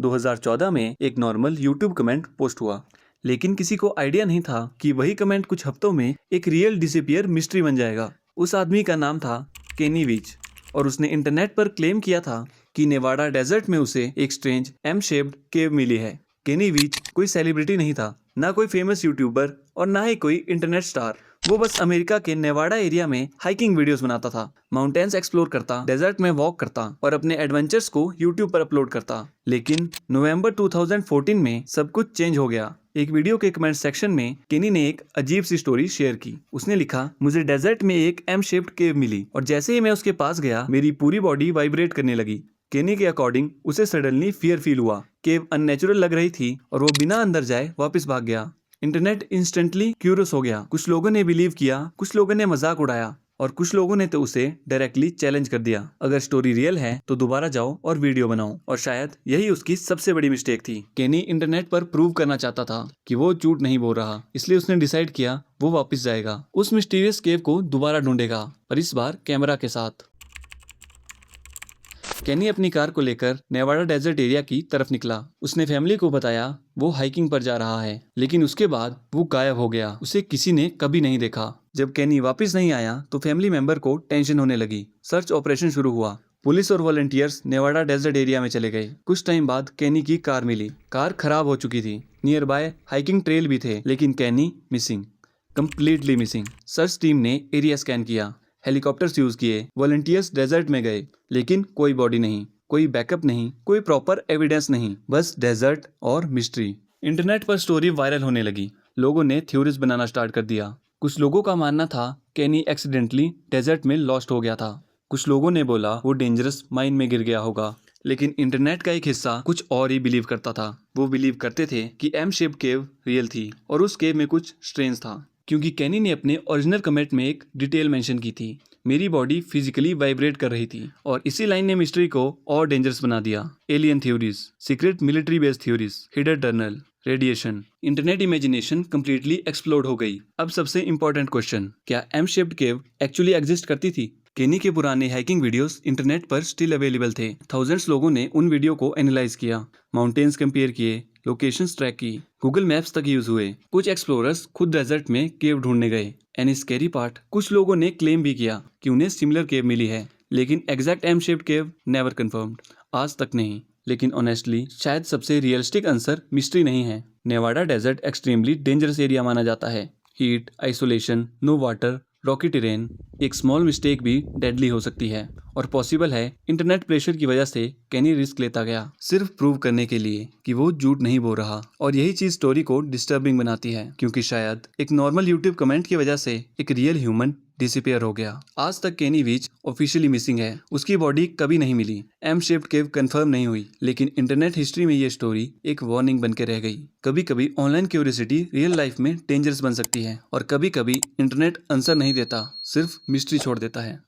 2014 में एक normal YouTube comment post हुआ, लेकिन किसी को आइडिया नहीं था कि वही कमेंट कुछ हफ्तों में एक रियल डिसअपीयर मिस्ट्री बन जाएगा। उस आदमी का नाम था केनी वीच और उसने इंटरनेट पर क्लेम किया था कि नेवाडा डेजर्ट में उसे एक स्ट्रेंज एम शेप्ड केव मिली है। केनी वीच कोई सेलिब्रिटी नहीं था, ना कोई फेमस यूट्यूबर और ना ही कोई इंटरनेट स्टार। वो बस अमेरिका के नेवाडा एरिया में हाइकिंग वीडियोस बनाता था, माउंटेन्स एक्सप्लोर करता, डेजर्ट में वॉक करता और अपने एडवेंचर्स को यूट्यूब पर अपलोड करता। लेकिन नवंबर 2014 में सब कुछ चेंज हो गया। एक वीडियो के कमेंट सेक्शन में केनी ने एक अजीब सी स्टोरी शेयर की। उसने लिखा, मुझे डेजर्ट में एक एम शेप्ड केव मिली और जैसे ही मैं उसके पास गया मेरी पूरी बॉडी वाइब्रेट करने लगी। केनी के अकॉर्डिंग उसे सडनली फियर फील हुआ। केव अननेचुरल लग रही थी और वो बिना अंदर जाए वापस भाग गया। इंटरनेट इंस्टेंटली क्यूरियस हो गया। कुछ लोगों ने बिलीव किया, कुछ लोगों ने मजाक उड़ाया और कुछ लोगों ने तो उसे डायरेक्टली चैलेंज कर दिया। अगर स्टोरी रियल है तो दोबारा जाओ और वीडियो बनाओ। और शायद यही उसकी सबसे बड़ी मिस्टेक थी। केनी इंटरनेट पर प्रूव करना चाहता था कि वो झूठ नहीं बोल रहा, इसलिए उसने डिसाइड किया वो वापस जाएगा, उस मिस्टीरियस केव को दोबारा ढूंढेगा, पर इस बार कैमरा के साथ। केनी अपनी कार को लेकर नेवाडा डेजर्ट एरिया की तरफ निकला। उसने फैमिली को बताया वो हाइकिंग पर जा रहा है, लेकिन उसके बाद वो गायब हो गया। उसे किसी ने कभी नहीं देखा। जब केनी वापस नहीं आया तो फैमिली मेंबर को टेंशन होने लगी। सर्च ऑपरेशन शुरू हुआ। पुलिस और वॉलंटियर्स नेवाडा डेजर्ट एरिया में चले गए। कुछ टाइम बाद केनी की कार मिली। कार खराब हो चुकी थी। नियर बाय हाइकिंग ट्रेल भी थे, लेकिन केनी missing, completely missing. Search team ने एरिया स्कैन किया, हेलीकॉप्टर्स यूज किए, वॉलंटियर्स डेजर्ट में गए, लेकिन कोई बॉडी नहीं, कोई बैकअप नहीं, कोई प्रॉपर एविडेंस नहीं, बस डेजर्ट और मिस्ट्री। इंटरनेट पर स्टोरी वायरल होने लगी। लोगों ने थ्योरीज बनाना स्टार्ट कर दिया। कुछ लोगों का मानना था केनी एक्सीडेंटली डेजर्ट में लॉस्ट हो गया था। कुछ लोगों ने बोला वो डेंजरस माइन में गिर गया होगा। लेकिन इंटरनेट का एक हिस्सा कुछ और ही बिलीव करता था। वो बिलीव करते थे कि एम शेप केव रियल थी और उस केव में कुछ स्ट्रेंज था, क्योंकि केनी ने अपने ओरिजिनल कमेंट में एक डिटेल मेंशन की थी, मेरी बॉडी फिजिकली वाइब्रेट कर रही थी। और इसी लाइन ने मिस्ट्री को और डेंजरस बना दिया। Alien theories, secret military base theories, hidden tunnel, radiation, internet imagination completely explode हो गई। अब सबसे इंपॉर्टेंट क्वेश्चन, क्या एम शेप्ड केव एक्चुअली एग्जिस्ट करती थी? केनी के पुराने हाइकिंग वीडियोस इंटरनेट पर स्टिल अवेलेबल थे। थाउजेंड्स लोगों ने उन वीडियो को एनालाइज किया, माउंटेन्स कंपेयर किए, लोकेशंस ट्रैक की, गूगल मैप्स तक यूज हुए। कुछ एक्सप्लोरर्स खुद डेजर्ट में केव ढूंढने गए। एंड स्कैरी पार्ट, कुछ लोगों ने क्लेम भी किया कि उन्हें सिमिलर केव मिली है, लेकिन एग्जैक्ट एम शेप्ड केव नेवर कंफर्म्ड, आज तक नहीं। लेकिन ऑनेस्टली शायद सबसे रियलिस्टिक आंसर मिस्ट्री नहीं है। Nevada desert extremely dangerous area माना जाता है। Heat, isolation, no water, rocky terrain, एक स्मॉल मिस्टेक भी डेडली हो सकती है। और पॉसिबल है इंटरनेट प्रेशर की वजह से केनी रिस्क लेता गया, सिर्फ प्रूव करने के लिए कि वो झूठ नहीं बोल रहा। और यही चीज स्टोरी को डिस्टर्बिंग बनाती है, क्योंकि शायद एक नॉर्मल यूट्यूब कमेंट की वजह से एक रियल ह्यूमन डिसअपीयर हो गया। आज तक केनी वीच ऑफिशियली मिसिंग है। उसकी बॉडी कभी नहीं मिली, एम शेप्ड केव कंफर्म नहीं हुई, लेकिन इंटरनेट हिस्ट्री में ये स्टोरी एक वार्निंग बन के रह गई। कभी कभी ऑनलाइन क्यूरियोसिटी रियल लाइफ में डेंजरस बन सकती है और कभी कभी इंटरनेट आंसर नहीं देता, सिर्फ मिस्ट्री छोड़ देता है।